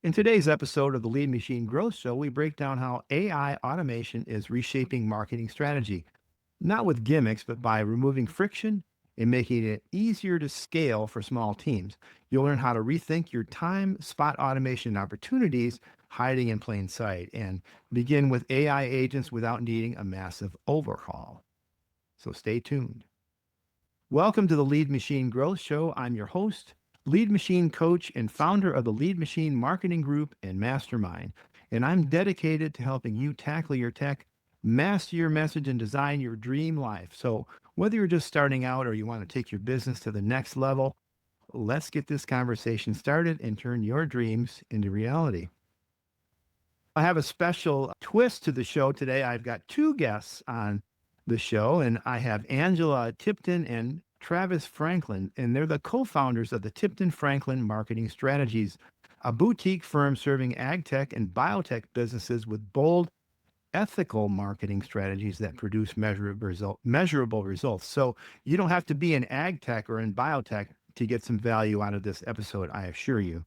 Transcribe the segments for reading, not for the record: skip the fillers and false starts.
In today's episode of the Lead Machine Growth Show, we break down how AI automation is reshaping marketing strategy, not with gimmicks, but by removing friction and making it easier to scale for small teams. You'll learn how to rethink your time, spot automation opportunities hiding in plain sight, and begin with AI agents without needing a massive overhaul. So stay tuned. Welcome to the Lead Machine Growth Show. I'm your host, Lead Machine Coach, and founder of the Lead Machine Marketing Group and Mastermind. And I'm dedicated to helping you tackle your tech, master your message, and design your dream life. So whether you're just starting out or you want to take your business to the next level, let's get this conversation started and turn your dreams into reality. I have a special twist to the show today. I've got two guests on the show, and I have Angela Tipton and Travis Franklin, and they're the co-founders of the Tipton Franklin Marketing Strategies, a boutique firm serving AgTech and Biotech businesses with bold, ethical marketing strategies that produce measurable results. So you don't have to be in AgTech or in Biotech to get some value out of this episode, I assure you.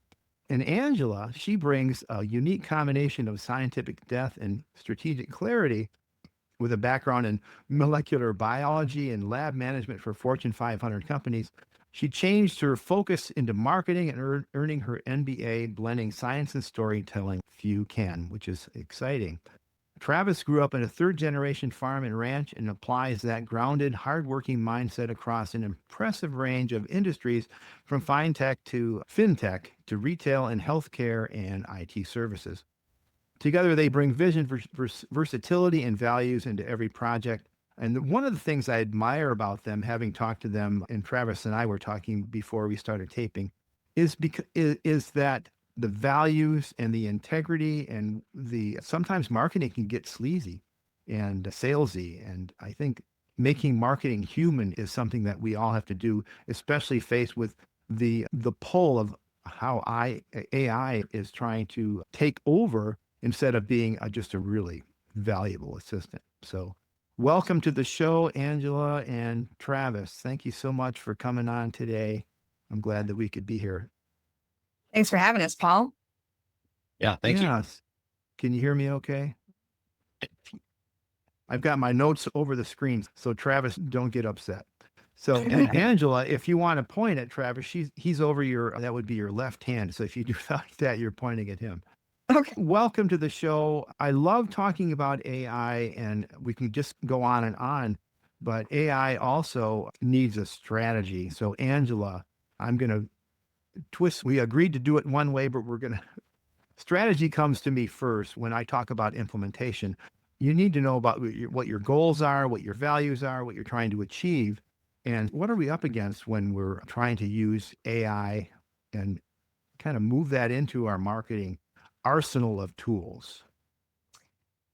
And Angela, she brings a unique combination of scientific depth and strategic clarity with a background in molecular biology and lab management for Fortune 500 companies. She changed her focus into marketing and earning her MBA, blending science and storytelling. Few can, which is exciting. Travis grew up in a third-generation farm and ranch and applies that grounded, hardworking mindset across an impressive range of industries, from fintech to retail and healthcare and IT services. Together, they bring vision, versatility, and values into every project. And one of the things I admire about them, having talked to them, and Travis and I were talking before we started taping, is that the values and the integrity and the sometimes marketing can get sleazy and salesy. And I think making marketing human is something that we all have to do, especially faced with the pull of how AI is trying to take over instead of being just a really valuable assistant. So welcome to the show, Angela and Travis. Thank you so much for coming on today. I'm glad that we could be here. Thanks for having us, Paul. Yeah, thank you. Yes. Can you hear me okay? I've got my notes over the screen, so Travis, don't get upset. So Angela, if you want to point at Travis, he's over that would be your left hand. So if you do that, you're pointing at him. Okay. Welcome to the show. I love talking about AI, and we can just go on, but AI also needs a strategy. So Angela, I'm going to twist. We agreed to do it one way, but strategy comes to me first when I talk about implementation. You need to know about what your goals are, what your values are, what you're trying to achieve, and what are we up against when we're trying to use AI and kind of move that into our marketing arsenal of tools.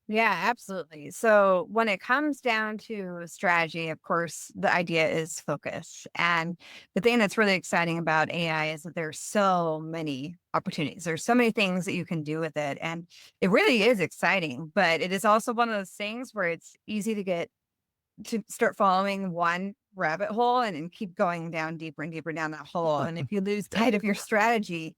Yeah, absolutely. So when it comes down to strategy, of course, the idea is focus. And the thing that's really exciting about AI is that there's so many opportunities. There's so many things that you can do with it. And it really is exciting, but it is also one of those things where it's easy to start following one rabbit hole and keep going down deeper and deeper down that hole. And if you lose sight of your strategy,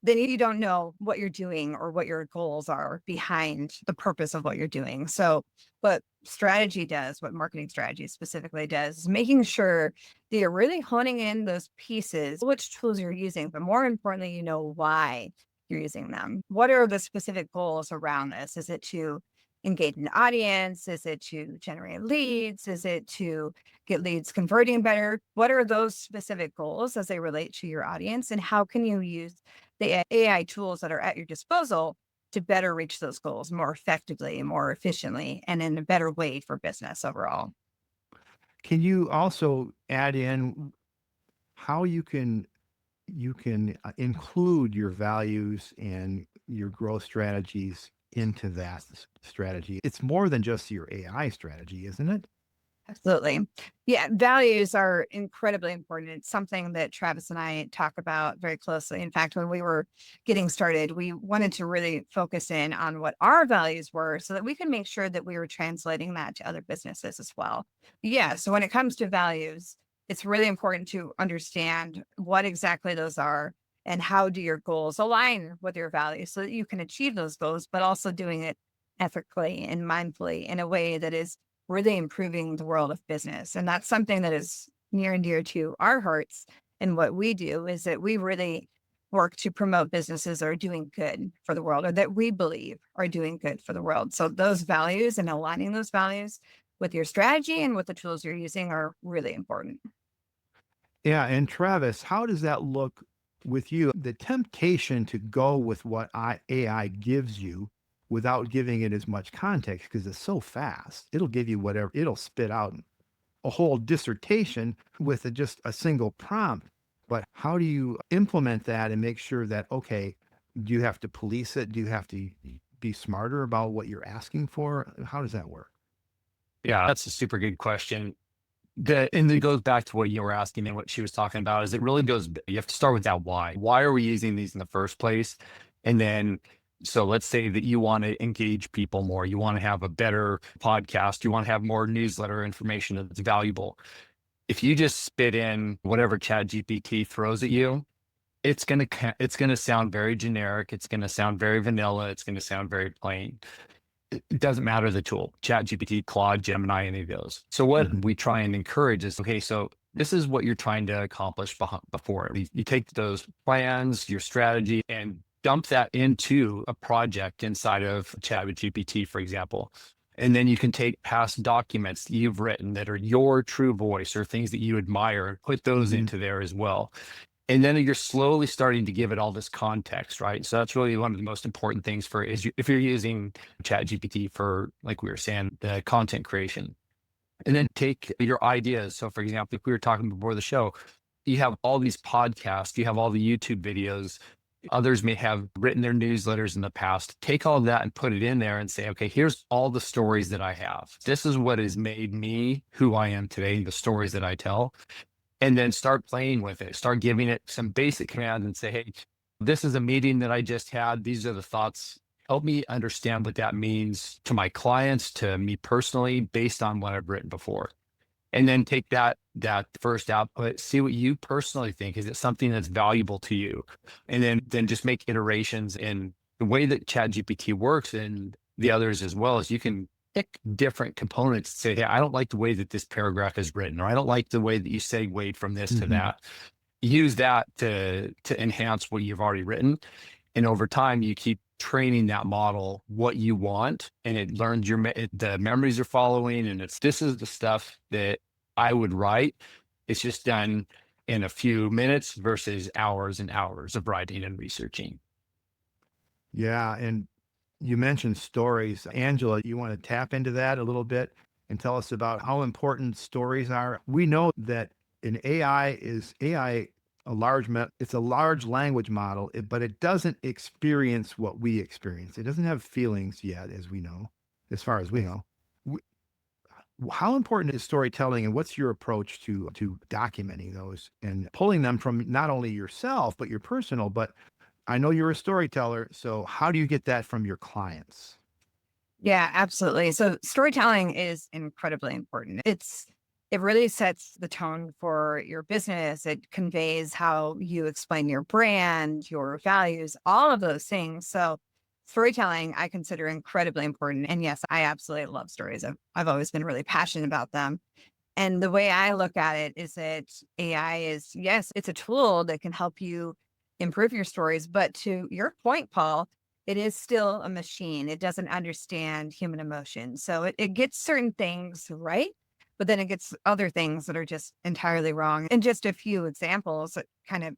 then you don't know what you're doing or what your goals are behind the purpose of what you're doing. So what strategy does, what marketing strategy specifically does, is making sure that you're really honing in those pieces, which tools you're using, but more importantly, you know why you're using them. What are the specific goals around this? Is it to engage an audience? Is it to generate leads? Is it to get leads converting better? What are those specific goals as they relate to your audience? And how can you use the AI tools that are at your disposal to better reach those goals more effectively, more efficiently, and in a better way for business overall? Can you also add in how you can include your values and your growth strategies into that strategy? It's more than just your AI strategy, isn't it? Absolutely. Yeah, values are incredibly important. It's something that Travis and I talk about very closely. In fact, when we were getting started, we wanted to really focus in on what our values were so that we could make sure that we were translating that to other businesses as well. Yeah, so when it comes to values, it's really important to understand what exactly those are and how do your goals align with your values so that you can achieve those goals, but also doing it ethically and mindfully in a way that is really improving the world of business. And that's something that is near and dear to our hearts. And what we do is that we really work to promote businesses that are doing good for the world, or that we believe are doing good for the world. So those values and aligning those values with your strategy and with the tools you're using are really important. Yeah. And Travis, how does that look with you? The temptation to go with what AI gives you without giving it as much context because it's so fast. It'll give you whatever, it'll spit out a whole dissertation with just a single prompt. But how do you implement that and make sure that, okay, do you have to police it? Do you have to be smarter about what you're asking for? How does that work? Yeah, that's a super good question. And it goes back to what you were asking and what she was talking about is it really goes, you have to start with that why. Why are we using these in the first place? And then, so let's say that you want to engage people more. You want to have a better podcast. You want to have more newsletter information that's valuable. If you just spit in whatever Chat GPT throws at you, it's gonna sound very generic. It's gonna sound very vanilla. It's gonna sound very plain. It doesn't matter the tool, Chat GPT, Claude, Gemini, any of those. So what Mhm. we try and encourage is, okay, so this is what you're trying to accomplish before. You take those plans, your strategy, and dump that into a project inside of Chat GPT, for example. And then you can take past documents that you've written that are your true voice or things that you admire and put those Mhm. into there as well. And then you're slowly starting to give it all this context, right? So that's really one of the most important things for if you're using Chat GPT for, like we were saying, the content creation. And then take your ideas. So for example, if we were talking before the show, you have all these podcasts, you have all the YouTube videos. Others may have written their newsletters in the past. Take all of that and put it in there and say, okay, here's all the stories that I have. This is what has made me who I am today, the stories that I tell. And then start playing with it. Start giving it some basic commands and say, hey, this is a meeting that I just had. These are the thoughts. Help me understand what that means to my clients, to me personally, based on what I've written before. And then take that first output, see what you personally think. Is it something that's valuable to you? And then just make iterations. And the way that ChatGPT works and the others as well is you can pick different components. Say, hey, I don't like the way that this paragraph is written, or I don't like the way that you segued from this to Mhm. that. Use that to enhance what you've already written. And over time, you keep training that model what you want, and it learns the memories are following. And this is the stuff that I would write. It's just done in a few minutes versus hours and hours of writing and researching. Yeah. And you mentioned stories. Angela, you want to tap into that a little bit and tell us about how important stories are? We know that an AI it's a large language model, but it doesn't experience what we experience. It doesn't have feelings yet, as we know, as far as we know. W- How important is storytelling, and what's your approach to documenting those and pulling them from not only yourself but your personal, but I know you're a storyteller, so how do you get that from your clients? Yeah, absolutely. So storytelling is incredibly important. It really sets the tone for your business. It conveys how you explain your brand, your values, all of those things. So storytelling I consider incredibly important. And yes, I absolutely love stories. I've always been really passionate about them. And the way I look at it is that AI is, yes, it's a tool that can help you improve your stories. But to your point, Paul, it is still a machine. It doesn't understand human emotion. So it gets certain things right, but then it gets other things that are just entirely wrong. And just a few examples, kind of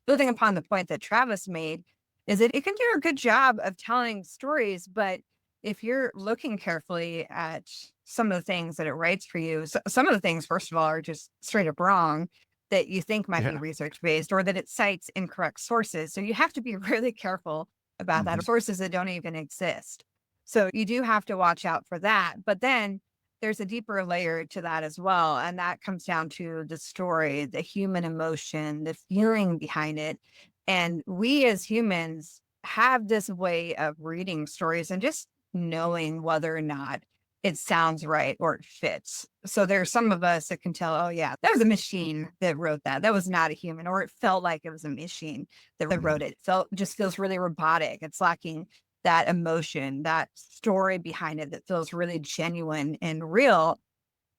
building upon the point that Travis made, is that it can do a good job of telling stories, but if you're looking carefully at some of the things that it writes for you, some of the things, first of all, are just straight up wrong that you think might be Yeah. research based or that it cites incorrect sources. So you have to be really careful about that, Mhm. sources that don't even exist. So you do have to watch out for that. But then there's a deeper layer to that as well. And that comes down to the story, the human emotion, the feeling behind it. And we as humans have this way of reading stories and just knowing whether or not it sounds right or it fits. So there's some of us that can tell, oh yeah, that was a machine that wrote that. That was not a human, or it felt like it was a machine that wrote it. It felt just feels really robotic. It's lacking that emotion, that story behind it that feels really genuine and real.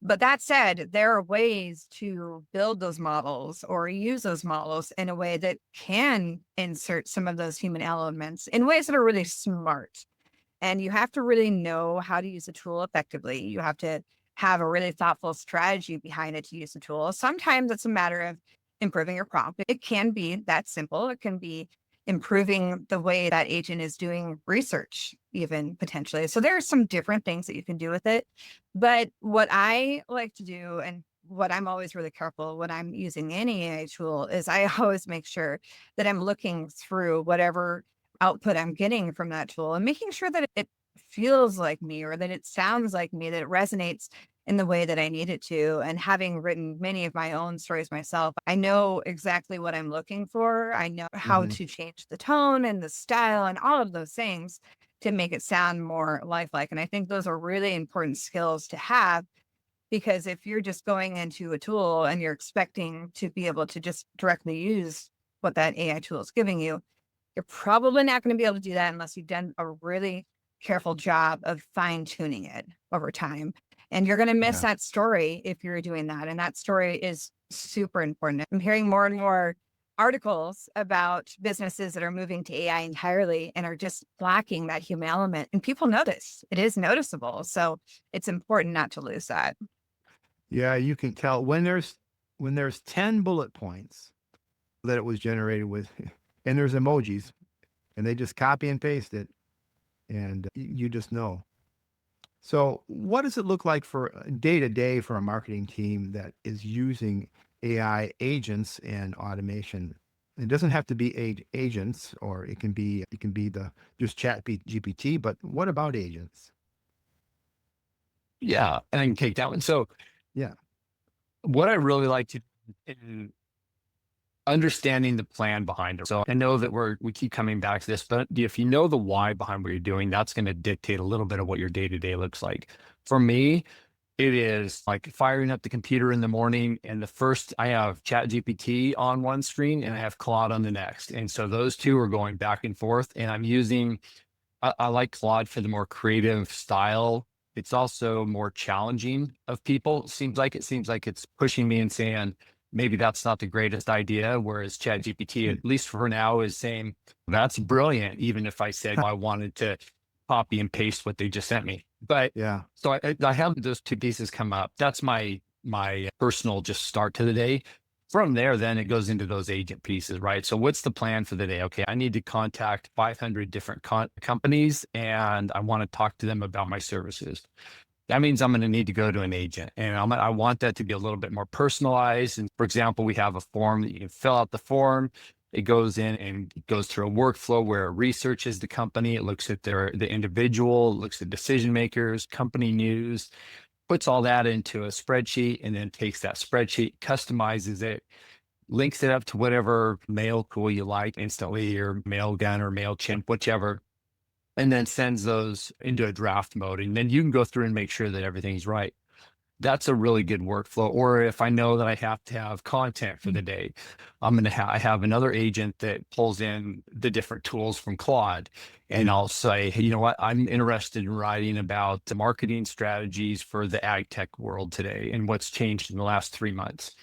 But that said, there are ways to build those models or use those models in a way that can insert some of those human elements in ways that are really smart. And you have to really know how to use a tool effectively. You have to have a really thoughtful strategy behind it to use the tool. Sometimes it's a matter of improving your prompt. It can be that simple. It can be improving the way that agent is doing research, even potentially. So there are some different things that you can do with it. But what I like to do, and what I'm always really careful when I'm using any AI tool, is I always make sure that I'm looking through whatever output I'm getting from that tool and making sure that it feels like me, or that it sounds like me, that it resonates in the way that I need it to. And having written many of my own stories myself, I know exactly what I'm looking for. I know how Hmm. to change the tone and the style and all of those things to make it sound more lifelike. And I think those are really important skills to have, because if you're just going into a tool and you're expecting to be able to just directly use what that AI tool is giving you, you're probably not going to be able to do that unless you've done a really careful job of fine tuning it over time. And you're going to miss Yeah. that story if you're doing that. And that story is super important. I'm hearing more and more articles about businesses that are moving to AI entirely and are just lacking that human element. And people notice it is noticeable. So it's important not to lose that. Yeah, you can tell when there's 10 bullet points that it was generated with, and there's emojis, and they just copy and paste it, and you just know. So, what does it look like for day to day for a marketing team that is using AI agents and automation? It doesn't have to be agents, or it can be the just Chat GPT. But what about agents? Yeah, and I can take that one. So Yeah. what I really like to in understanding the plan behind it. So I know that we keep coming back to this, but if you know the why behind what you're doing, that's going to dictate a little bit of what your day to day looks like. For me, it is like firing up the computer in the morning, and the first I have Chat GPT on one screen and I have Claude on the next, and so those two are going back and forth. And I'm using I like Claude for the more creative style. It's also more challenging of people. It seems like it's pushing me and saying, maybe that's not the greatest idea. Whereas ChatGPT, at least for now, is saying, that's brilliant, even if I said I wanted to copy and paste what they just sent me. But Yeah. so I have those two pieces come up. That's my personal just start to the day. From there, then it goes into those agent pieces, right? So what's the plan for the day? Okay, I need to contact 500 different companies and I want to talk to them about my services. That means I'm going to need to go to an agent, and I want that to be a little bit more personalized. And for example, we have a form that you can fill out the form. It goes in and it goes through a workflow where it researches the company. It looks at the individual, looks at decision makers, company news, puts all that into a spreadsheet, and then takes that spreadsheet, customizes it, links it up to whatever mail tool you like instantly, or Mailgun or MailChimp, whichever, and then sends those into a draft mode. And then you can go through and make sure that everything's right. That's a really good workflow. Or if I know that I have to have content for the day, I have another agent that pulls in the different tools from Claude. And I'll say, hey, you know what? I'm interested in writing about the marketing strategies for the AgTech world today and what's changed in the last 3 months.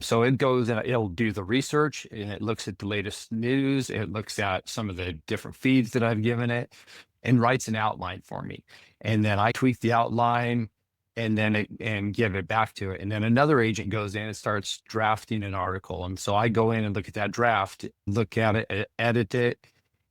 So it goes and it'll do the research, and it looks at the latest news. It looks at some of the different feeds that I've given it and writes an outline for me. And then I tweak the outline and give it back to it. And then another agent goes in and starts drafting an article. And so I go in and look at that draft, look at it, edit it.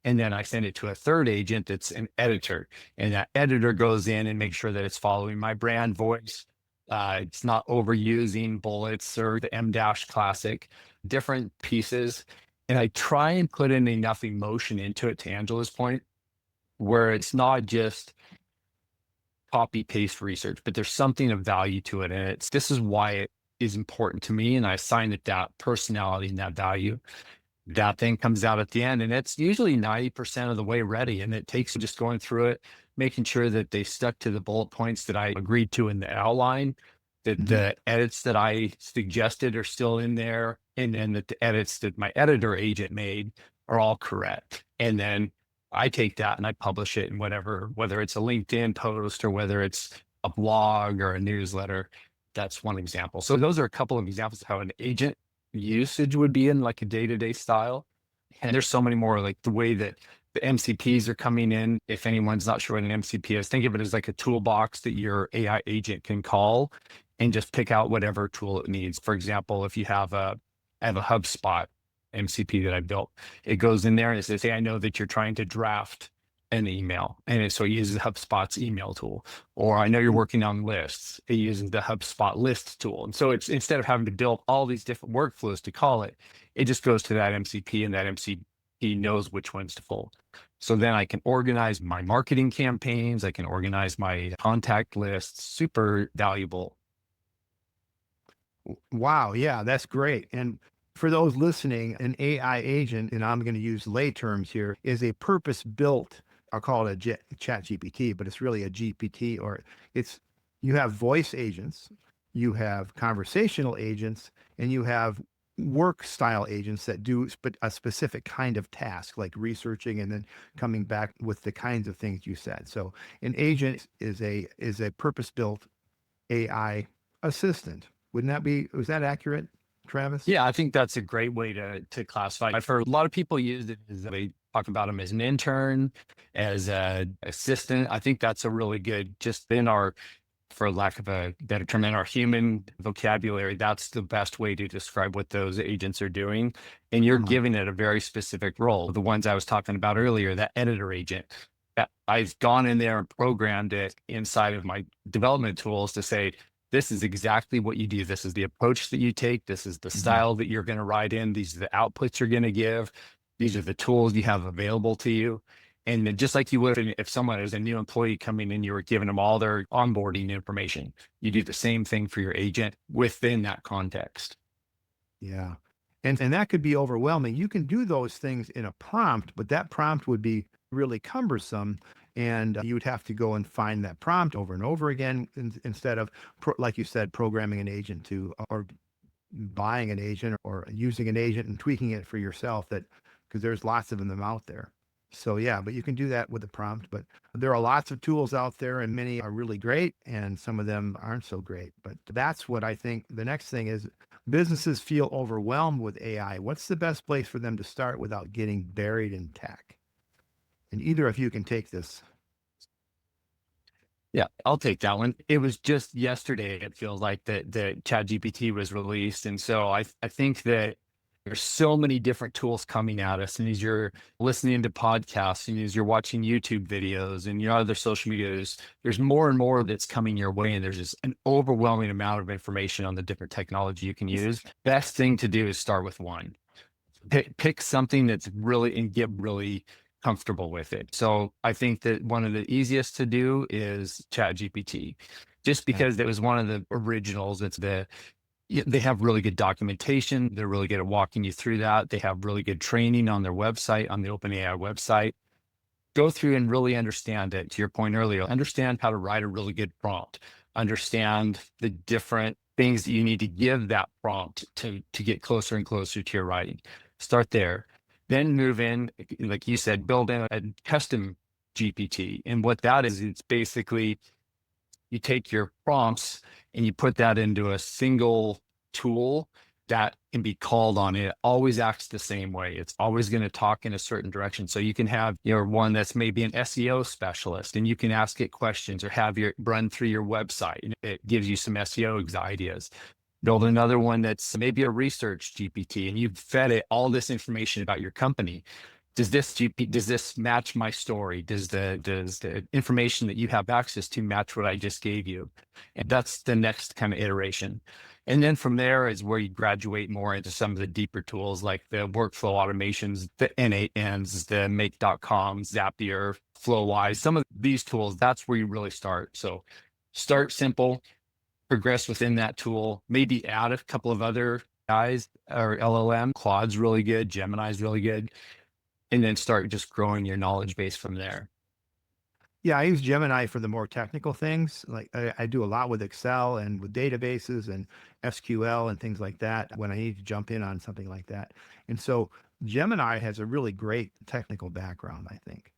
And then I send it to a third agent that's an editor. And that editor goes in and makes sure that it's following my brand voice. It's not overusing bullets or the M dash classic, different pieces. And I try and put in enough emotion into it, to Angela's point, where it's not just copy paste research, but there's something of value to it. And this is why it is important to me. And I assign it that personality and that value. that thing comes out at the end, and it's usually 90% of the way ready. And it takes just going through it, making sure that they stuck to the bullet points that I agreed to in the outline, that Mhm. the edits that I suggested are still in there, and then that the edits that my editor agent made are all correct. And then I take that and I publish it in whatever, whether it's a LinkedIn post or whether it's a blog or a newsletter. That's one example. So those are a couple of examples of how an agent usage would be in like a day-to-day style. And there's so many more, like the way that the MCPs are coming in. If anyone's not sure what an MCP is, think of it as like a toolbox that your AI agent can call and just pick out whatever tool it needs. For example, if you have I have a HubSpot MCP that I built, it goes in there and it says, hey, I know that you're trying to draft an email. So it uses HubSpot's email tool. Or I know you're working on lists. It uses the HubSpot list tool. And so it's, instead of having to build all these different workflows to call it, it just goes to that MCP, and that MCP knows which ones to pull. So then I can organize my marketing campaigns. I can organize my contact lists. Super valuable. Wow. Yeah, that's great. And for those listening, an AI agent, and I'm going to use lay terms here, is a purpose built, I'll call it a chat GPT, but it's really a GPT, or it's, you have voice agents, you have conversational agents, and you have work style agents that do a specific kind of task, like researching and then coming back with the kinds of things you said. So an agent is a purpose built AI assistant. Wouldn't that be, was that accurate, Travis? Yeah, I think that's a great way to classify. I've heard a lot of people use it as they talk about them as an intern, as an assistant. I think that's a really good, just in our, for lack of a better term, in our human vocabulary, that's the best way to describe what those agents are doing. And you're Come on. giving it a very specific role. The ones I was talking about earlier, that editor agent, that I've gone in there and programmed it inside of my development tools to say, this is exactly what you do. This is the approach that you take. This is the Mhm. style that you're going to write in. These are the outputs you're going to give. These are the tools you have available to you. And then just like you would if someone is a new employee coming in, you were giving them all their onboarding information. You do the same thing for your agent within that context. Yeah. And that could be overwhelming. You can do those things in a prompt, but that prompt would be really cumbersome. And you would have to go and find that prompt over and over again instead of, like you said, programming an agent to, or buying an agent or using an agent and tweaking it for yourself, that because there's lots of them out there. So yeah, but you can do that with a prompt, but there are lots of tools out there and many are really great and some of them aren't so great. But that's what I think the next thing is, businesses feel overwhelmed with AI. What's the best place for them to start without getting buried in tech? And either of you can take this. Yeah, I'll take that one. It was just yesterday, it feels like, that the ChatGPT was released. And so I think that there's so many different tools coming at us. And as you're listening to podcasts and as you're watching YouTube videos and your other social media, there's more and more that's coming your way. And there's just an overwhelming amount of information on the different technology you can use. Best thing to do is start with one. Pick something that's really, and get really comfortable with it. So I think that one of the easiest to do is ChatGPT, just Yeah. because it was one of the originals. They have really good documentation. They're really good at walking you through that. They have really good training on their website, on the OpenAI website. Go through and really understand it. To your point earlier, understand how to write a really good prompt, understand the different things that you need to give that prompt to get closer and closer to your writing. Start there. Then move in, like you said, build in a custom GPT. And what that is, it's basically you take your prompts and you put that into a single tool that can be called on. It always acts the same way. It's always going to talk in a certain direction. So you can have your one that's maybe an SEO specialist and you can ask it questions or have your run through your website and it gives you some SEO ideas. Build another one that's maybe a research GPT and you've fed it all this information about your company. Does this match my story? Does the information that you have access to match what I just gave you? And that's the next kind of iteration. And then from there is where you graduate more into some of the deeper tools like the workflow automations, the N8Ns, the make.com, Zapier, Flowwise, some of these tools, that's where you really start. So start simple, progress within that tool, maybe add a couple of other guys or LLM. Claude's really good. Gemini's really good. And then start just growing your knowledge base from there. Yeah, I use Gemini for the more technical things. Like I do a lot with Excel and with databases and SQL and things like that when I need to jump in on something like that. And so Gemini has a really great technical background, I think,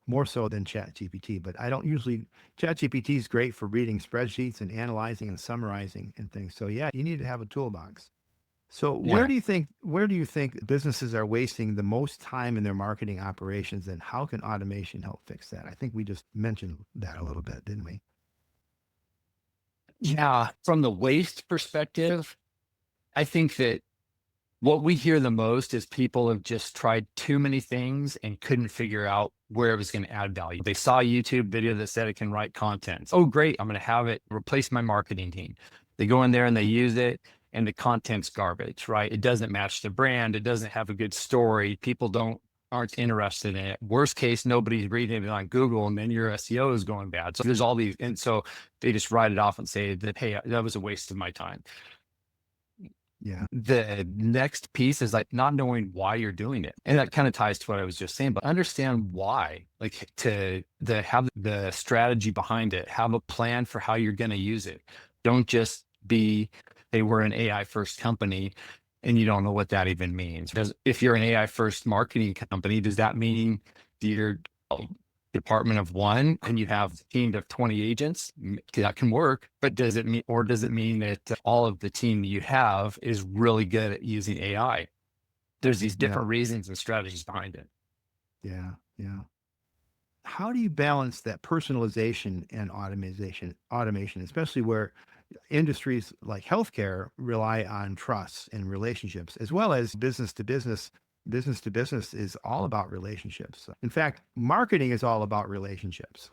more so than ChatGPT. But I don't usually, ChatGPT is great for reading spreadsheets and analyzing and summarizing and things. So yeah, you need to have a toolbox. So Yeah. where do you think businesses are wasting the most time in their marketing operations, and how can automation help fix that? I think we just mentioned that a little bit, didn't we? Yeah. From the waste perspective, I think that what we hear the most is people have just tried too many things and couldn't figure out where it was going to add value. They saw a YouTube video that said it can write content. Oh, great. I'm going to have it replace my marketing team. They go in there and they use it, and the content's garbage, right? It doesn't match the brand. It doesn't have a good story. People aren't interested in it. Worst case, nobody's reading it on Google, and then your SEO is going bad. So there's all these, and so they just write it off and say that, hey, that was a waste of my time. Yeah. The next piece is like not knowing why you're doing it. And that kind of ties to what I was just saying, but understand why, like have the strategy behind it, have a plan for how you're going to use it. Don't just be, hey, we're an AI first company and you don't know what that even means. If you're an AI first marketing company, does that mean you're department of one and you have a team of 20 agents? That can work, but does it mean that all of the team you have is really good at using AI? There's these different reasons and strategies behind it. Yeah. Yeah. How do you balance that personalization and automation, especially where industries like healthcare rely on trust and relationships, as well as business to business? Business to business is all about relationships. In fact, marketing is all about relationships.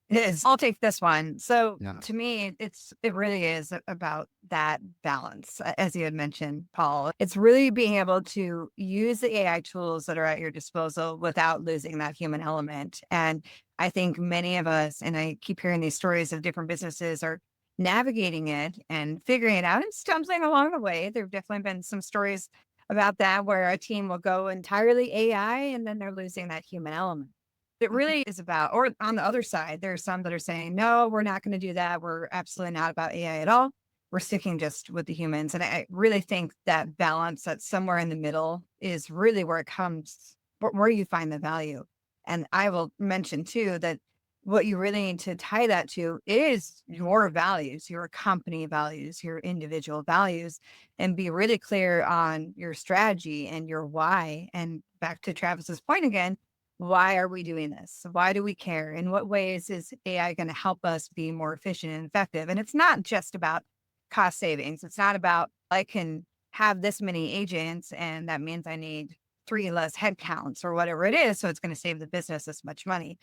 It is. I'll take this one. So Yeah. to me, it really is about that balance, as you had mentioned, Paul. It's really being able to use the AI tools that are at your disposal without losing that human element. And I think many of us, and I keep hearing these stories of different businesses, are navigating it and figuring it out and stumbling along the way. There have definitely been some stories about that where a team will go entirely AI and then they're losing that human element. It really is about, or on the other side, there are some that are saying, no, we're not going to do that. We're absolutely not about AI at all. We're sticking just with the humans. And I really think that balance, that's somewhere in the middle, is really where it comes, where you find the value. And I will mention too that what you really need to tie that to is your values, your company values, your individual values, and be really clear on your strategy and your why. And back to Travis's point again, why are we doing this? Why do we care? In what ways is AI going to help us be more efficient and effective? And it's not just about cost savings. It's not about, I can have this many agents and that means I need 3 less headcounts or whatever it is. So it's going to save the business this much money.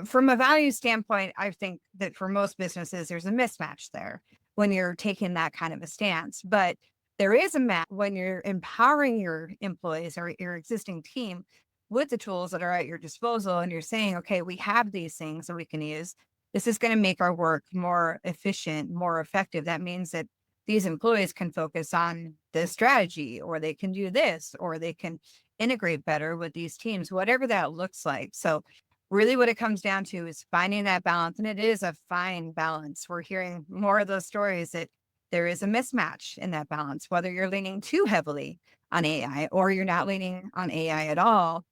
From a value standpoint, I think that for most businesses, there's a mismatch there when you're taking that kind of a stance. But there is a match when you're empowering your employees or your existing team with the tools that are at your disposal. And you're saying, okay, we have these things that we can use. This is going to make our work more efficient, more effective. That means that these employees can focus on this strategy, or they can do this, or they can integrate better with these teams, whatever that looks like. So really what it comes down to is finding that balance. And it is a fine balance. We're hearing more of those stories that there is a mismatch in that balance, whether you're leaning too heavily on AI or you're not leaning on AI at all.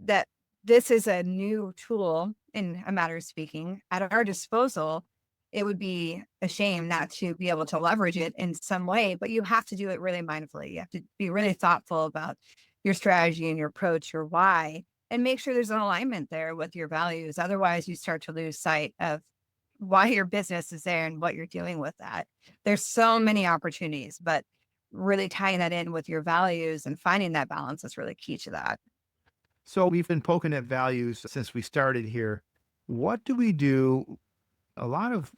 That this is a new tool, in a matter of speaking, at our disposal. It would be a shame not to be able to leverage it in some way, but you have to do it really mindfully. You have to be really thoughtful about your strategy and your approach, your why, and make sure there's an alignment there with your values. Otherwise, you start to lose sight of why your business is there and what you're doing with that. There's so many opportunities, but really tying that in with your values and finding that balance is really key to that. So we've been poking at values since we started here. What do we do? A lot of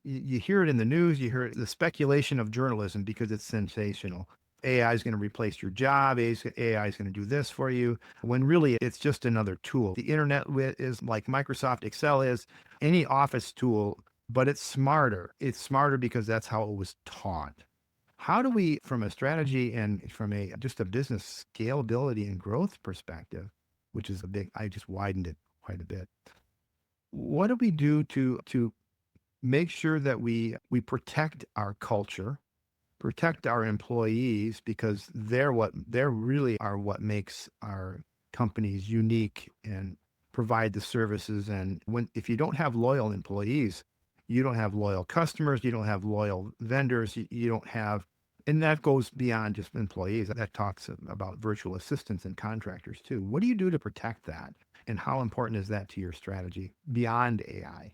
you hear it in the news, you hear the speculation of journalism because it's sensational. AI is going to replace your job. AI is going to do this for you. When really it's just another tool. The internet is like Microsoft Excel is any office tool, but it's smarter. It's smarter because that's how it was taught. How do we, from a strategy and from a just a business scalability and growth perspective, which is a big, I just widened it quite a bit. What do we do to make sure that we protect our culture, protect our employees, because they're really are what makes our companies unique and provide the services. And when if you don't have loyal employees, you don't have loyal customers, you don't have loyal vendors, you don't have, and that goes beyond just employees. That talks about virtual assistants and contractors too. What do you do to protect that? And how important is that to your strategy beyond AI?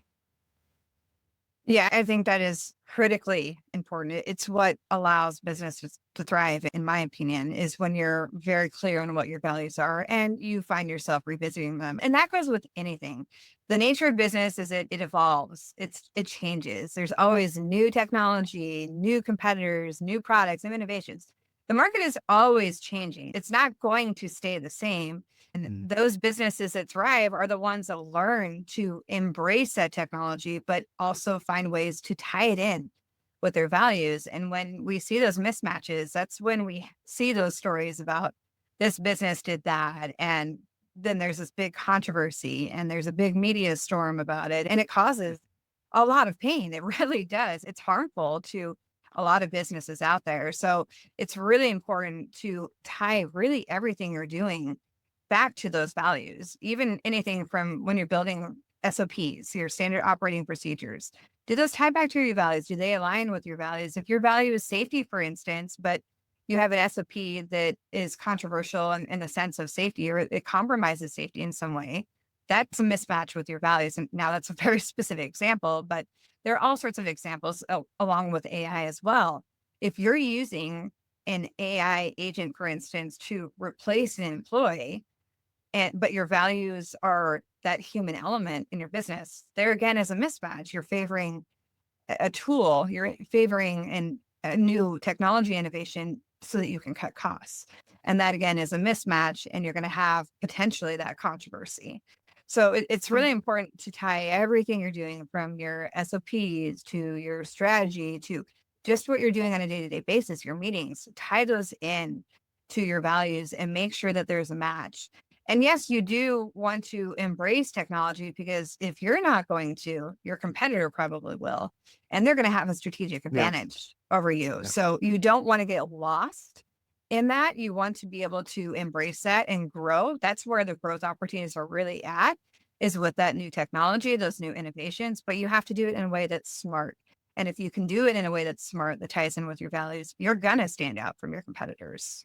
Yeah, I think that is critically important. It's what allows businesses to thrive, in my opinion, is when you're very clear on what your values are and you find yourself revisiting them. And that goes with anything. The nature of business is it evolves. It changes. There's always new technology, new competitors, new products, new innovations. The market is always changing. It's not going to stay the same. And Mm. those businesses that thrive are the ones that learn to embrace that technology, but also find ways to tie it in with their values. And when we see those mismatches, that's when we see those stories about this business did that. And then there's this big controversy and there's a big media storm about it. And it causes a lot of pain. It really does. It's harmful to a lot of businesses out there. So it's really important to tie really everything you're doing back to those values, even anything from when you're building SOPs, your standard operating procedures. Do those tie back to your values? Do they align with your values? If your value is safety, for instance, but you have an SOP that is controversial in the sense of safety, or it compromises safety in some way, that's a mismatch with your values. And now that's a very specific example, but there are all sorts of examples along with AI as well. If you're using an AI agent, for instance, to replace an employee, but your values are that human element in your business, there again is a mismatch. You're favoring a tool, you're favoring a new technology innovation so that you can cut costs. And that again is a mismatch, and you're going to have potentially that controversy. So it's really important to tie everything you're doing from your SOPs to your strategy to just what you're doing on a day-to-day basis, your meetings, tie those in to your values and make sure that there's a match. And yes, you do want to embrace technology, because if you're not going to, your competitor probably will, and they're going to have a strategic Yeah. advantage over you. Yeah. So you don't want to get lost in that. You want to be able to embrace that and grow. That's where the growth opportunities are really at, is with that new technology, those new innovations, but you have to do it in a way that's smart. And if you can do it in a way that's smart, that ties in with your values, you're going to stand out from your competitors.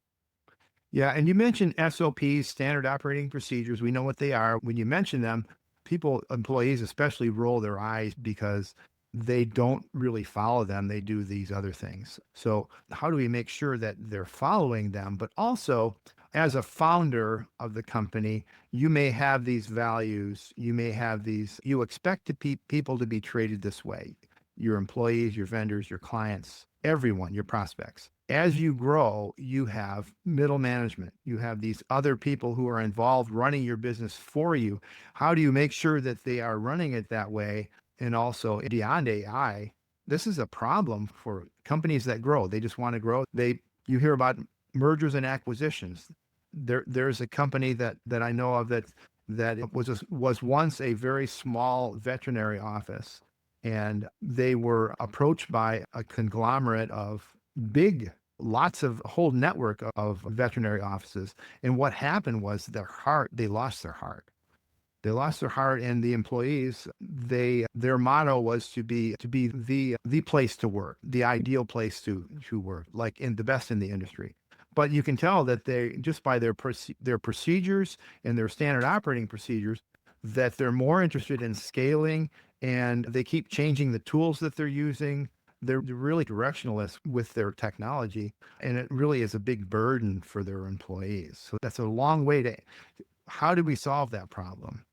Yeah, and you mentioned SOPs, standard operating procedures. We know what they are. When you mention them, people, employees especially, roll their eyes because they don't really follow them. They do these other things. So, how do we make sure that they're following them? But also, as a founder of the company, you may have these values. You may have these, you expect people to be treated this way, your employees, your vendors, your clients, everyone, your prospects. As you grow, you have middle management. You have these other people who are involved running your business for you. How do you make sure that they are running it that way? And also beyond AI, this is a problem for companies that grow. They just want to grow. You hear about mergers and acquisitions. There's a company that I know of that was once a very small veterinary office, and they were approached by a conglomerate of big, lots of whole network of veterinary offices. And what happened was they lost their heart. They lost their heart, and the employees, their motto was to be the place to work, the ideal place to work, like in the best in the industry. But you can tell that they, just by their procedures and their standard operating procedures, that they're more interested in scaling, and they keep changing the tools that they're using. They're really directionless with their technology, and it really is a big burden for their employees. So that's a long way to, how do we solve that problem?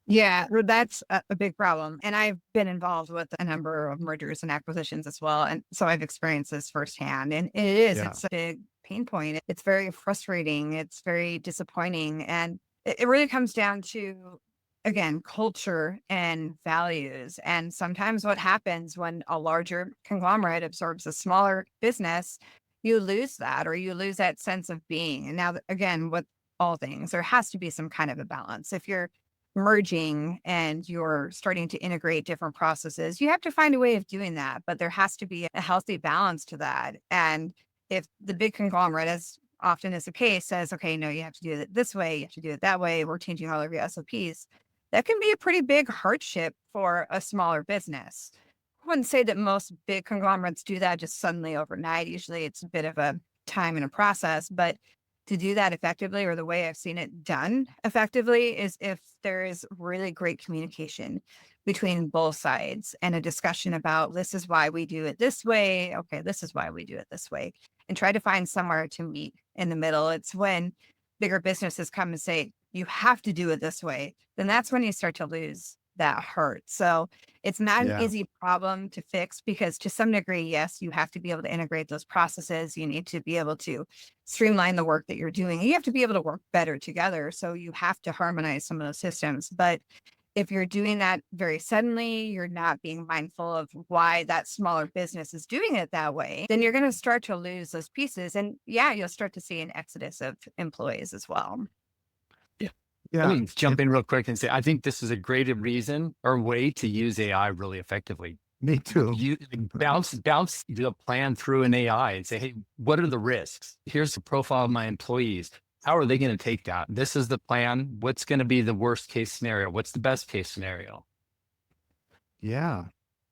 Yeah, well, that's a big problem. And I've been involved with a number of mergers and acquisitions as well. And so I've experienced this firsthand. And Yeah. it's a big pain point. It's very frustrating. It's very disappointing. And it really comes down to again, culture and values. And sometimes what happens when a larger conglomerate absorbs a smaller business, you lose that, or you lose that sense of being. And now, again, with all things, there has to be some kind of a balance. If you're merging and you're starting to integrate different processes, you have to find a way of doing that, but there has to be a healthy balance to that. And if the big conglomerate, as often is the case, says, okay, no, you have to do it this way, you have to do it that way, we're changing all of your SOPs, that can be a pretty big hardship for a smaller business. I wouldn't say that most big conglomerates do that just suddenly overnight. Usually it's a bit of a time and a process, but to do that effectively, or the way I've seen it done effectively, is if there is really great communication between both sides and a discussion about, this is why we do it this way. Okay, this is why we do it this way, and try to find somewhere to meet in the middle. It's when bigger businesses come and say, you have to do it this way, then that's when you start to lose that hurt. So it's not an Yeah. easy problem to fix, because to some degree, yes, you have to be able to integrate those processes. You need to be able to streamline the work that you're doing. You have to be able to work better together. So you have to harmonize some of those systems. But if you're doing that very suddenly, you're not being mindful of why that smaller business is doing it that way, then you're going to start to lose those pieces. And yeah, you'll start to see an exodus of employees as well. Let Yeah. me jump in real quick and say, I think this is a great reason or way to use AI really effectively. Me too. You bounce the plan through an AI and say, hey, what are the risks? Here's the profile of my employees. How are they going to take that? This is the plan. What's going to be the worst case scenario? What's the best case scenario? Yeah.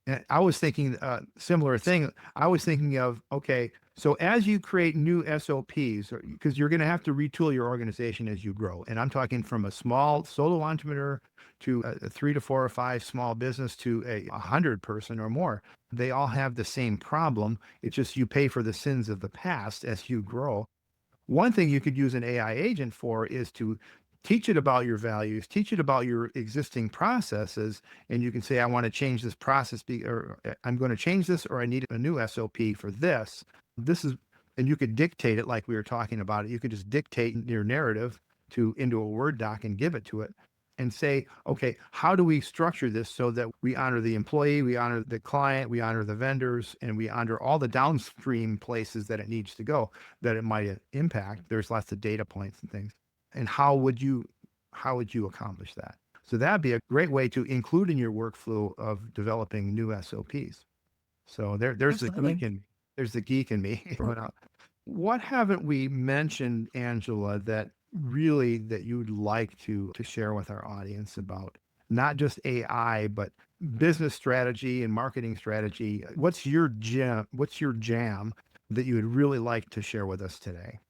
And I was thinking similar thing. I was thinking of, okay, so as you create new SOPs, because you're going to have to retool your organization as you grow. And I'm talking from a small solo entrepreneur to a 3 to 4 or 5 small business to a 100-person or more. They all have the same problem. It's just you pay for the sins of the past as you grow. One thing you could use an AI agent for is to teach it about your values, teach it about your existing processes, and you can say, I want to change this process, or I'm going to change this, or I need a new SOP for this. This is, and you could dictate it like we were talking about it. You could just dictate your narrative into a Word doc and give it to it and say, okay, how do we structure this so that we honor the employee, we honor the client, we honor the vendors, and we honor all the downstream places that it needs to go, that it might impact. There's lots of data points and things. And how would you accomplish that? So that'd be a great way to include in your workflow of developing new SOPs. So there's Absolutely. the geek in me. What haven't we mentioned, Angela, that you'd like to share with our audience about not just AI, but business strategy and marketing strategy? What's your jam that you would really like to share with us today?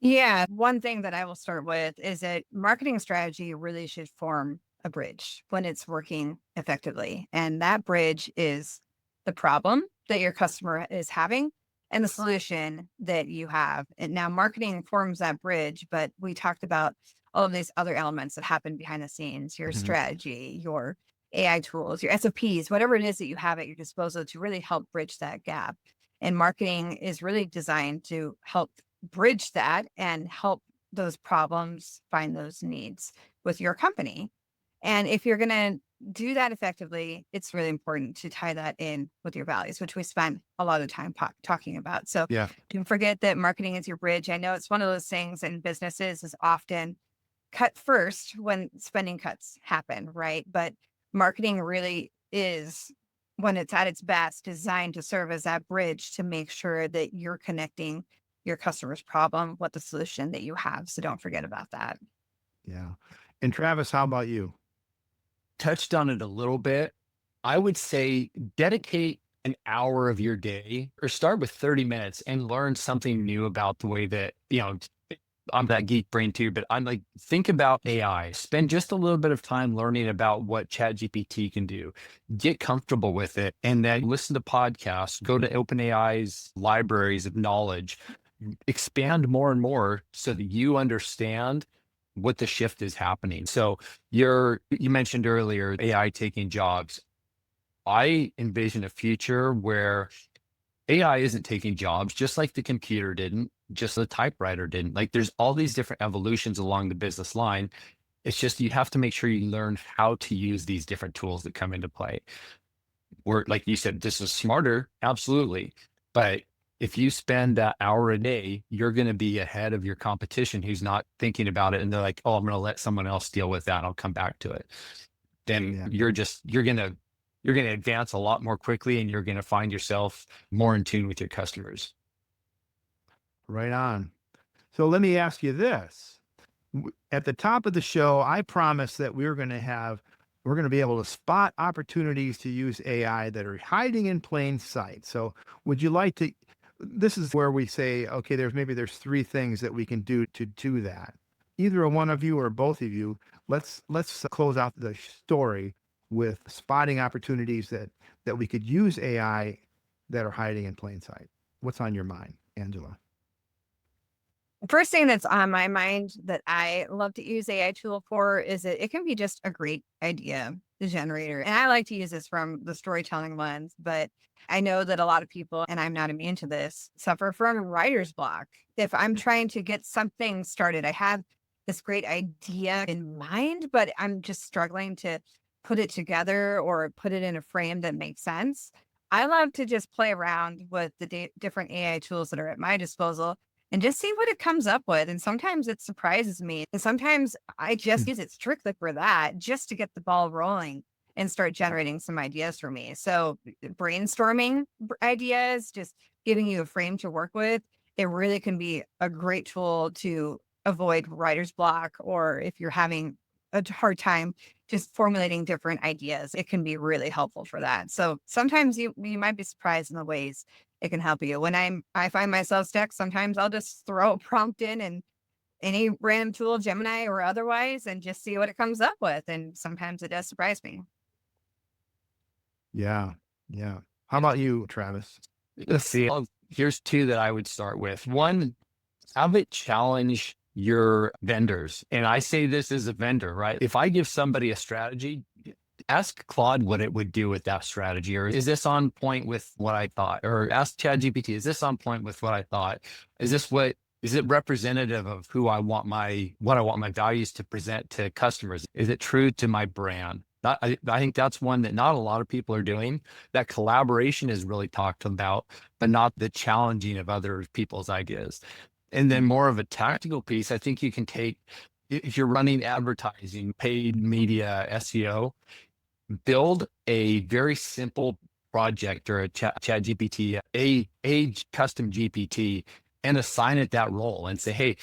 Yeah. One thing that I will start with is that marketing strategy really should form a bridge when it's working effectively. And that bridge is the problem that your customer is having and the solution that you have. And now marketing forms that bridge, but we talked about all of these other elements that happen behind the scenes, your Mhm. strategy, your AI tools, your SOPs, whatever it is that you have at your disposal to really help bridge that gap. And marketing is really designed to help bridge that and help those problems find those needs with your company. And if you're going to do that effectively, it's really important to tie that in with your values, which we spent a lot of time talking about. So Yeah. don't forget that marketing is your bridge. I know it's one of those things in businesses is often cut first when spending cuts happen, right? But marketing really is, when it's at its best, designed to serve as that bridge to make sure that you're connecting your customer's problem with the solution that you have. So don't forget about that. Yeah. And Travis, how about you? Touched on it a little bit. I would say dedicate an hour of your day or start with 30 minutes and learn something new about the way that, I'm that geek brain too, but I'm like, think about AI, spend just a little bit of time learning about what ChatGPT can do, get comfortable with it, and then listen to podcasts, go to OpenAI's libraries of knowledge, expand more and more so that you understand what the shift is happening. So you mentioned earlier AI taking jobs. I envision a future where AI isn't taking jobs, just like the computer didn't, just the typewriter didn't. Like there's all these different evolutions along the business line. It's just you have to make sure you learn how to use these different tools that come into play. Or like you said, this is smarter, absolutely. But if you spend that hour a day, you're going to be ahead of your competition who's not thinking about it. And they're like, oh, I'm going to let someone else deal with that. I'll come back to it. Then Yeah. you're going to advance a lot more quickly, and you're going to find yourself more in tune with your customers. Right on. So let me ask you this. At the top of the show, I promised that we're going to be able to spot opportunities to use AI that are hiding in plain sight. So would you like to, this is where we say, okay, there's three things that we can do to do that. Either one of you or both of you, let's close out the story with spotting opportunities that we could use AI that are hiding in plain sight. What's on your mind, Angela? First thing that's on my mind that I love to use AI tool for is that it can be just a great idea generator. And I like to use this from the storytelling lens, but I know that a lot of people, and I'm not immune to this, suffer from writer's block. If I'm trying to get something started, I have this great idea in mind, but I'm just struggling to put it together or put it in a frame that makes sense. I love to just play around with the different AI tools that are at my disposal and just see what it comes up with. And sometimes it surprises me. And sometimes I just use it strictly for that, just to get the ball rolling and start generating some ideas for me. So brainstorming ideas, just giving you a frame to work with, it really can be a great tool to avoid writer's block, or if you're having a hard time just formulating different ideas, it can be really helpful for that. So sometimes you might be surprised in the ways it can help you. When I find myself stuck, sometimes I'll just throw a prompt in and any random tool, Gemini or otherwise, and just see what it comes up with. And sometimes it does surprise me. Yeah. Yeah. How about you, Travis? Let's see. Here's two that I would start with. One, have it challenge your vendors. And I say this as a vendor, right? If I give somebody a strategy, ask Claude what it would do with that strategy. Or is this on point with what I thought? Or ask ChatGPT, is this on point with what I thought? Is it representative of what I want my values to present to customers? Is it true to my brand? I think that's one that not a lot of people are doing. That collaboration is really talked about, but not the challenging of other people's ideas. And then more of a tactical piece, I think you can take, if you're running advertising, paid media, SEO, build a very simple project or a chat GPT, a custom GPT, and assign it that role and say, hey,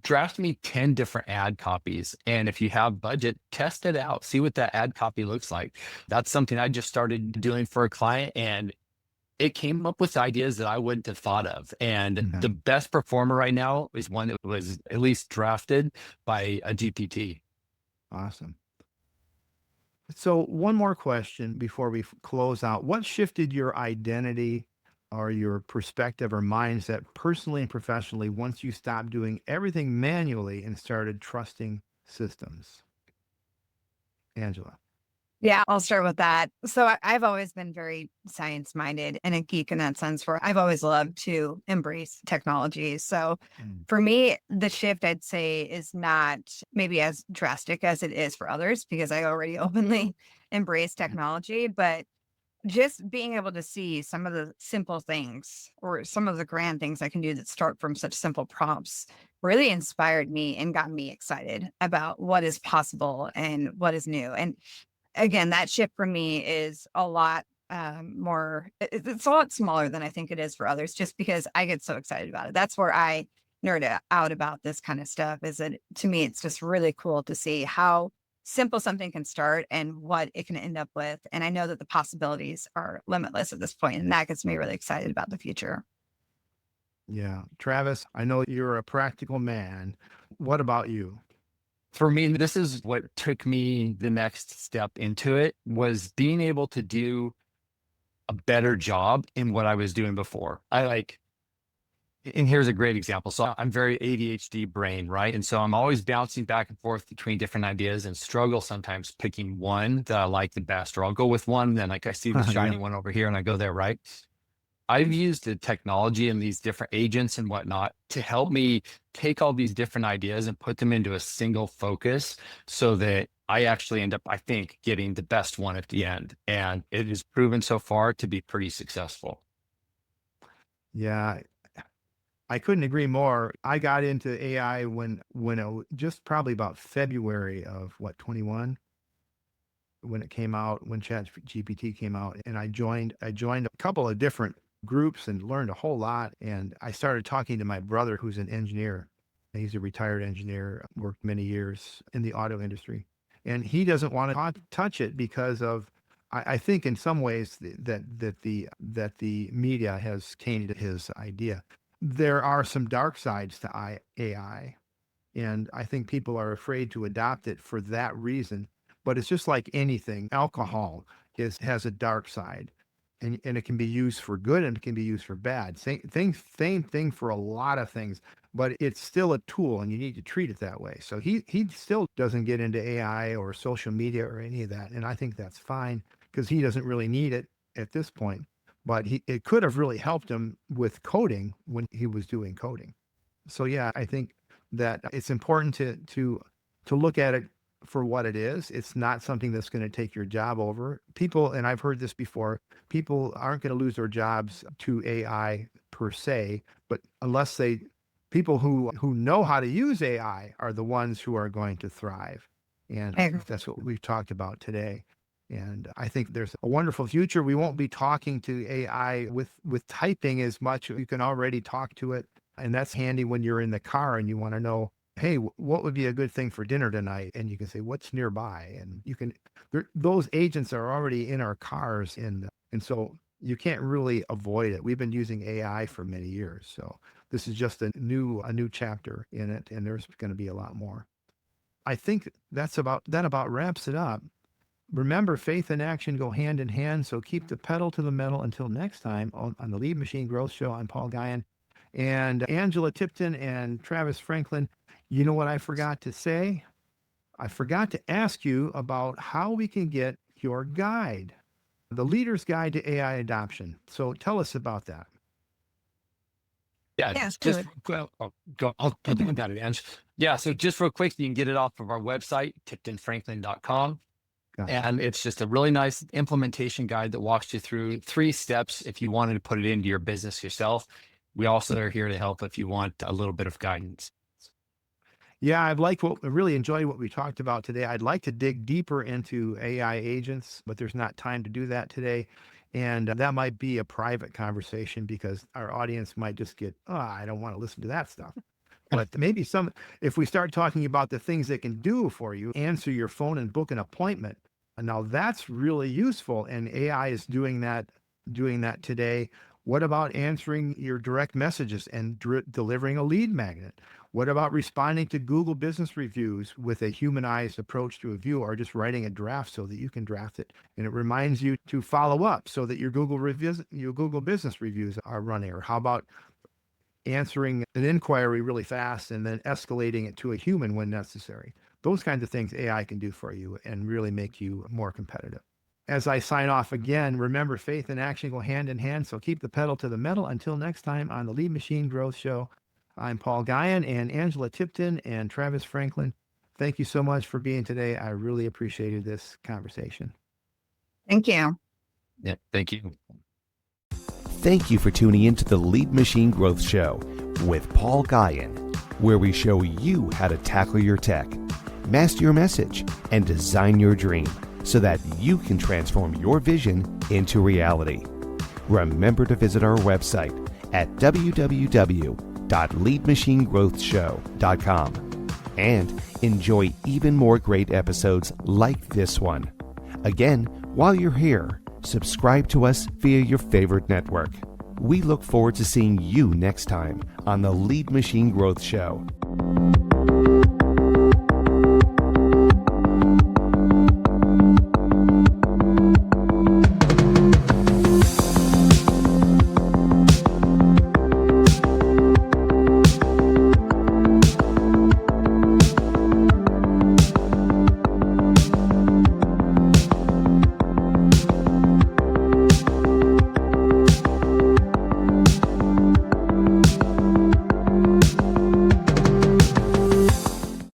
draft me 10 different ad copies. And if you have budget, test it out, see what that ad copy looks like. That's something I just started doing for a client, and it came up with ideas that I wouldn't have thought of. And the best performer right now is one that was at least drafted by a GPT. Awesome. So one more question before we close out. What shifted your identity or your perspective or mindset personally and professionally once you stopped doing everything manually and started trusting systems? Angela. Yeah, I'll start with that. So I've always been very science minded and a geek in that sense, where I've always loved to embrace technology. So for me, the shift I'd say is not maybe as drastic as it is for others, because I already openly embrace technology, but just being able to see some of the simple things or some of the grand things I can do that start from such simple prompts really inspired me and got me excited about what is possible and what is new. And again, that shift for me is a lot more, it's a lot smaller than I think it is for others, just because I get so excited about it. That's where I nerd out about this kind of stuff, is that to me, it's just really cool to see how simple something can start and what it can end up with. And I know that the possibilities are limitless at this point, and that gets me really excited about the future. Yeah. Travis, I know you're a practical man. What about you? For me, this is what took me the next step into it, was being able to do a better job in what I was doing before. And here's a great example. So I'm very ADHD brain, right? And so I'm always bouncing back and forth between different ideas and struggle sometimes picking one that I like the best, or I'll go with one, then like I see the shiny one over here and I go there, right? I've used the technology and these different agents and whatnot to help me take all these different ideas and put them into a single focus so that I actually end up, I think, getting the best one at the end. And it has proven so far to be pretty successful. Yeah, I couldn't agree more. I got into AI when just probably about February of 21 when it came out, when ChatGPT came out, and I joined a couple of different groups and learned a whole lot. And I started talking to my brother, who's an engineer. He's a retired engineer, worked many years in the auto industry, and he doesn't want to touch it because of, I think, in some ways that the media has tainted his idea. There are some dark sides to AI, and I think people are afraid to adopt it for that reason. But it's just like anything. Alcohol has a dark side, and it can be used for good and it can be used for bad. Same thing for a lot of things, but it's still a tool, and you need to treat it that way. So he still doesn't get into AI or social media or any of that, and I think that's fine because he doesn't really need it at this point. But it could have really helped him with coding when he was doing coding. So yeah, I think that it's important to look at it for what it is. It's not something that's going to take your job over. People, and I've heard this before, people aren't going to lose their jobs to AI per se, but people who know how to use AI are the ones who are going to thrive. And I agree. that's what we've talked about today. And I think there's a wonderful future. We won't be talking to AI with typing as much. You can already talk to it. And that's handy when you're in the car and you want to know, hey, what would be a good thing for dinner tonight? And you can say, what's nearby? And those agents are already in our cars. And so you can't really avoid it. We've been using AI for many years. So this is just a new chapter in it. And there's going to be a lot more. I think that about wraps it up. Remember, faith and action go hand in hand. So keep the pedal to the metal. Until next time on the Lead Machine Growth Show, I'm Paul Guyon and Angela Tipton and Travis Franklin. You know what I forgot to say? I forgot to ask you about how we can get your guide, the Leader's Guide to AI Adoption. So tell us about that. Yeah, Yes, just good. well, I'll tell you about it, Ange. Yeah, so just real quick, you can get it off of our website, tiptonfranklin.com. Got it. And it's just a really nice implementation guide that walks you through 3 steps if you wanted to put it into your business yourself. We also are here to help if you want a little bit of guidance. Yeah, I really enjoyed what we talked about today. I'd like to dig deeper into AI agents, but there's not time to do that today. And that might be a private conversation because our audience might just get, I don't want to listen to that stuff. But maybe if we start talking about the things they can do for you, answer your phone and book an appointment. And now that's really useful. And AI is doing that today. What about answering your direct messages and delivering a lead magnet? What about responding to Google business reviews with a humanized approach to a view, or just writing a draft so that you can draft it and it reminds you to follow up so that your Google business reviews are running? Or how about answering an inquiry really fast and then escalating it to a human when necessary? Those kinds of things AI can do for you and really make you more competitive. As I sign off again, remember, faith and action go hand in hand. So keep the pedal to the metal. Until next time on the Lead Machine Growth Show, I'm Paul Guyon and Angela Tipton and Travis Franklin. Thank you so much for being today. I really appreciated this conversation. Thank you. Yeah, thank you. Thank you for tuning in to the Lead Machine Growth Show with Paul Guyon, where we show you how to tackle your tech, master your message, and design your dream so that you can transform your vision into reality. Remember to visit our website at www.leadmachinegrowthshow.com and enjoy even more great episodes like this one. Again, while you're here, subscribe to us via your favorite network. We look forward to seeing you next time on the Lead Machine Growth Show.